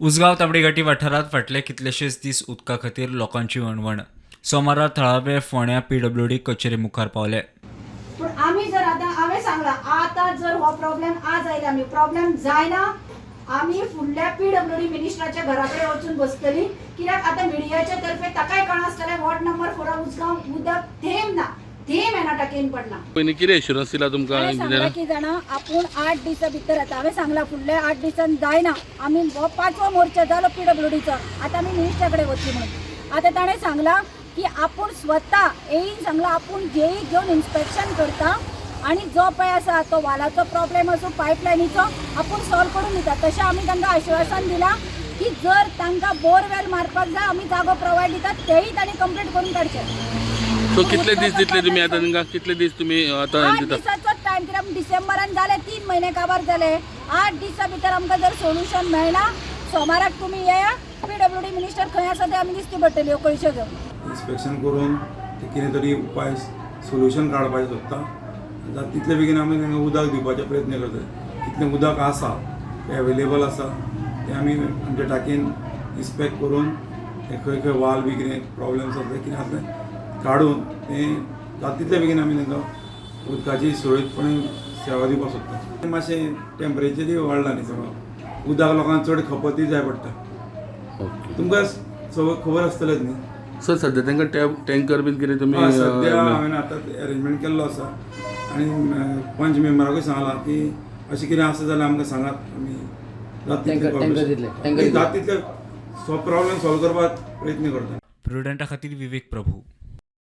उसगांव तांबडी वाठारांत फाटले कितलेशेच दीस उदका खातीर लोकांची वणवण. सोमारा थळावे फोंड्या PWD कचेरे मुखार पावले. पण आम्ही जर आता हांवें सांगला आता जर हो प्रॉब्लेम आज आयला आमी प्रॉब्लेम जायना आम्ही फुडल्या PWD मिनिस्टराच्या घराकडे वचून बसतली कित्याक आता मिडियाच्या तर्फे ताकाय कळनासतलें वॉर्ड नंबर 4 उसगांव उदक थेंब ना थेंब येना टाकीन पडना. पयलीं कितें एश्युरन्स दिला तुमकां सांगला की जाणा आपूण 8 दिसा भितर येता. हांवें सांगला फुडल्या 8 दिसान जायना आमी हो 5वो मोर्चा जालो PWDचो आता आमी मिनिस्टराकडे वचची म्हणून. आता ताणें सांगला की आपूण स्वता येईन सांगला आपूण जेई घेवन इन्स्पेक्शन करता आणि जो पळय आसा तो वालाचो प्रॉब्लेम असो पायपलायनीचो आपूण सॉल्व करून दिता. तशें आमी तांकां आश्वासन दिलां की जर तांकां बोरवेल मारपाक जाय आमी जागो प्रोवायड दितात तेही तांणी कंप्लीट करून काडचे. सो कितले दीस दितले तुमी आतां तांकां कितले दीस तुमी आतां 8 दिता? दिसाचो टायम कित्याक डिसेंबरान जाले 3 म्हयने काबार जाले. 8 दिसा भितर आमकां जर सोल्युशन मेळना सोमाराक तुमी येया PWD मिनिस्टर खंय आसा ते आमी दिसची पडटली कळश्यो घेवन. इन्स्पेक्शन करून ते कितें तरी उपाय सोल्युशन काडपाचें सोदता. तितले बेगीन आमी तांकां उदक दिवपाचे प्रयत्न करता. कितलें उदक आसा तें अवेलेबल आसा तें आमी आमच्या टाकयेन इन्स्पेक्ट करून ते खंय खंय वाल बी कितें प्रॉब्लेम्स आसा कितें आसा तें काडून तें जाता तितले बेगीन आमी तांकां उदकाची सुरळीतपणे सेवा दिवपाक सोदता. मातशें टेम्परेचरूय वाडला न्ही सगळो उदक लोकांक चड खपतूय जाय पडटा. तुमकां खबर आसतलेच न्ही. सर सध्या तांकां टँकर बीन कितें तुमी सद्या हांवें आतां अरेंजमेंट केल्लो आसा आनी पंच मेंबराकूय सांगलां की अशें कितें आसा जाल्यार आमकां सांगात आमी जाता तितले प्रॉब्लेम सॉल्व करपाक प्रयत्न करता. प्रुडंटा खातीर विवेक प्रभू.